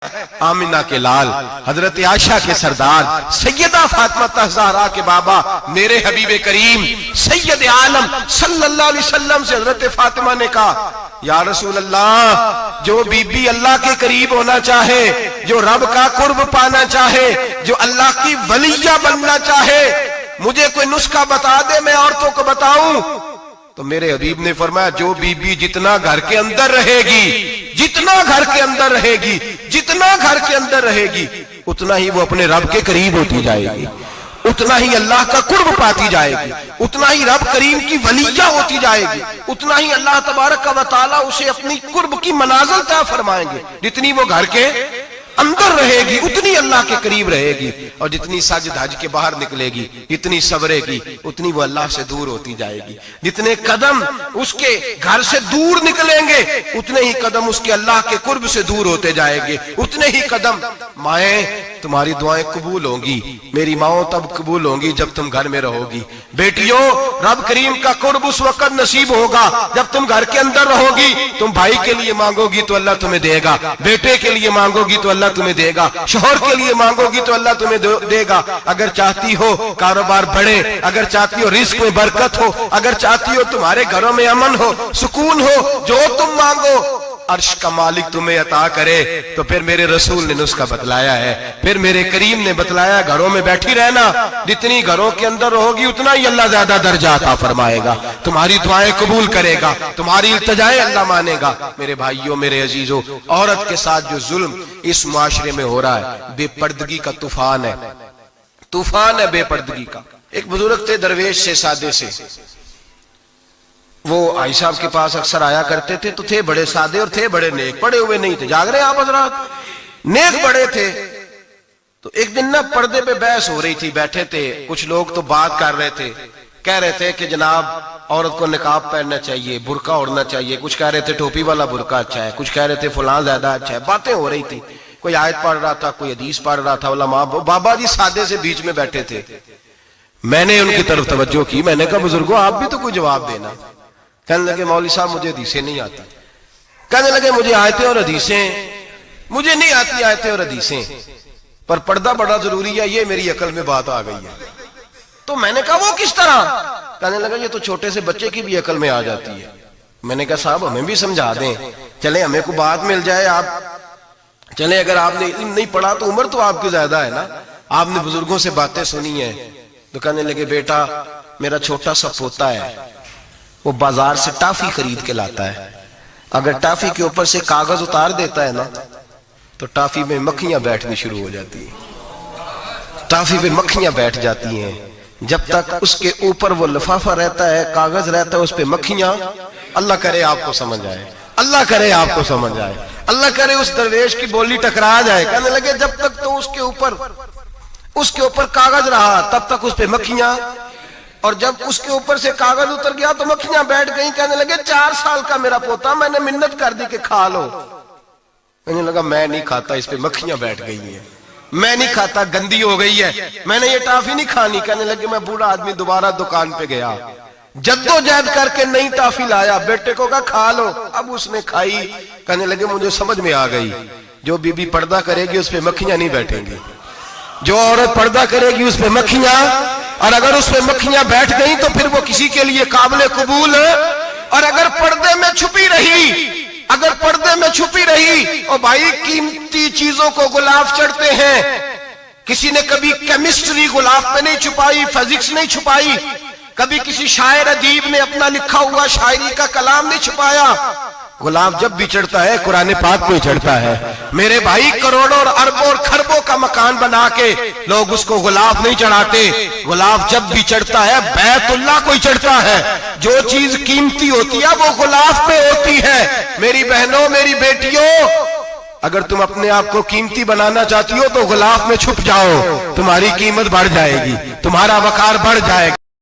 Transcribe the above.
आमिना के लाल, हजरत आयशा के सरदार, सैयदा फातिमा ज़हरा के बाबा, मेरे हबीब करीम सैयद आलम सल्लल्लाहु अलैहि वसल्लम से हजरत फातिमा ने कहा, या रसूल अल्लाह, जो बीबी अल्लाह के करीब होना चाहे, जो रब का कुर्ब पाना चाहे, जो अल्लाह की वलिया बनना चाहे, मुझे कोई नुस्खा बता दे, मैं औरतों को बताऊं। तो मेरे हबीब ने फरमाया, जो बीबी जितना घर के अंदर रहेगी, जितना घर के अंदर रहेगी, जितना घर के अंदर रहेगी, उतना ही वो अपने रब के करीब होती जाएगी, उतना ही अल्लाह का कुर्ब पाती जाएगी, उतना ही रब करीम की वलिया होती जाएगी, उतना ही अल्लाह तबारक व तआला उसे अपनी कुर्ब की मनाजिल तय फरमाएंगे। जितनी वो घर के अंदर रहेगी उतनी अल्लाह के करीब रहेगी, और जितनी सज धज के बाहर निकलेगी, जितनी सवरेगी, उतनी वो अल्लाह से दूर होती जाएगी। जितने कदम उसके घर से दूर निकलेंगे, उतने ही कदम उसके अल्लाह के कुर्ब से दूर होते जाएंगे, उतने ही कदम। माएं, तुम्हारी दुआएं कबूल होंगी, मेरी माओ तब कबूल होंगी जब तुम घर में रहोगी। बेटियों, रब करीम का कुर्ब उस वक्त नसीब होगा जब तुम घर के अंदर रहोगी। तुम भाई के लिए मांगोगी तो अल्लाह तुम्हें देगा, बेटे के लिए मांगोगी तो अल्लाह तुम्हें देगा, शोहर के लिए मांगोगी तो अल्लाह तुम्हें देगा। अगर चाहती हो कारोबार बढ़े, अगर चाहती हो रिस्क में बरकत हो, अगर चाहती हो तुम्हारे घरों में अमन हो, सुकून हो, जो तुम मांगो अर्श का मालिक तुम्हें अता करे। तो फिर मेरे रसूल ने नुस्खा बतलाया है, फिर मेरे करीम ने बतलाया, घरों में बैठी रहना, जितनी घरों के अंदर रहोगी उतना ही अल्लाह ज्यादा दर्जा अता फरमाएगा, तुम्हारी दुआएं कबूल करेगा, तुम्हारी इल्तिजाएं अल्लाह मानेगा। मेरे भाइयों, मेरे अजीजों, औरत के साथ जो जुल्म इस मुआशरे में हो रहा है, बेपर्दगी का तूफान है, तूफान है बेपर्दगी का। एक बुजुर्ग थे दरवेश से, सादे से, वो आई साहब के पास अक्सर आया करते थे, तो थे बड़े सादे और थे बड़े नेक, पढ़े हुए नहीं थे, जाग रहे आप हजरात, नेक बड़े थे। तो एक दिन ना पर्दे पे बहस हो रही थी, बैठे थे कुछ लोग, तो बात कर रहे थे, कह रहे थे कि जनाब औरत को निकाब पहनना चाहिए, बुरका ओढ़ना चाहिए, कुछ कह रहे थे टोपी वाला बुरका अच्छा है, कुछ कह रहे थे फलां ज्यादा अच्छा है। बातें हो रही थी, कोई आयत पढ़ रहा था, कोई हदीस पढ़ रहा था, उलमा बाबा जी सादे से बीच में बैठे थे। मैंने उनकी तरफ तवज्जो की, मैंने कहा बुजुर्गों आप भी तो कोई जवाब देना। कहने लगे मौलवी साहब मुझे हदीसें नहीं आती, कहने लगे मुझे आयतें और हदीसें मुझे नहीं आती, आयतें और हदीसें, पर पर्दा बड़ा जरूरी है, ये मेरी अकल में बात आ गई है। तो मैंने कहा वो किस तरह? कहने लगा ये तो छोटे से बच्चे की भी अकल में आ जाती है। मैंने कहा साहब हमें भी समझा दें, चले हमें को बात मिल जाए, आप चले, अगर आपने इल्म नहीं पढ़ा तो उम्र तो आपकी ज्यादा है ना, आपने बुजुर्गों से बातें सुनी है। तो कहने लगे बेटा मेरा छोटा सा पोता है, वो बाजार से टाफी खरीद के लाता है, अगर टाफी के ऊपर से कागज उतार देता है ना तो टाफी में मक्खियां बैठनी शुरू हो जाती है, टाफी पे मक्खियां बैठ जाती हैं। जब तक उसके ऊपर वो लिफाफा रहता है, कागज रहता है, उस पे मक्खियां, अल्लाह करे आपको समझ आए, अल्लाह करे आपको समझ आए, अल्लाह करे उस दरवेश की बोली टकरा जाए। कहने लगे जब तक तो उसके ऊपर कागज रहा तब तक उस पे मक्खियां, और जब उसके ऊपर से कागज उतर गया तो मक्खियां बैठ गई। कहने लगे 4 साल का मेरा पोता, मैंने मिन्नत कर दी कि खा लो। कहने लगा मैं नहीं खाता, इस पे मक्खियां बैठ गई हैं, मैं नहीं खाता, गंदी हो गई है, मैंने ये टाफी नहीं खानी। कहने लगे मैं बूढ़ा आदमी दोबारा दुकान पे गया, जद्दोजहद करके नई टाफी लाया, बेटे को कहा खा लो, अब उसने खाई। कहने लगे मुझे समझ में आ गई, जो बीबी पर्दा करेगी उस पे मक्खियां नहीं बैठेंगी, जो औरत पर्दा करेगी उस पे मक्खियां, और अगर उस पे मक्खियां बैठ गई तो फिर वो किसी के लिए काबिल कबूल है। और अगर पर्दे में छुपी रही, अगर पर्दे में छुपी रही, और भाई कीमती चीजों को गुलाब चढ़ते हैं, किसी ने कभी केमिस्ट्री गुलाब पे नहीं छुपाई, फिजिक्स नहीं छुपाई, कभी किसी शायर अदीब ने अपना लिखा हुआ शायरी का कलाम नहीं छुपाया। गुलाब जब भी चढ़ता है कुरान पाक पे चढ़ता है। मेरे भाई करोड़ों और अरबों और खरबों का मकान बना के लोग उसको गुलाब नहीं चढ़ाते, गुलाब जब भी चढ़ता है बैतुल्लाह को ही चढ़ता है। जो चीज कीमती होती है वो गुलाब पे होती है। मेरी बहनों, मेरी बेटियों, अगर तुम अपने आप को कीमती बनाना चाहती हो तो गुलाब में छुप जाओ, तुम्हारी कीमत बढ़ जाएगी, तुम्हारा वकार बढ़ जाएगा।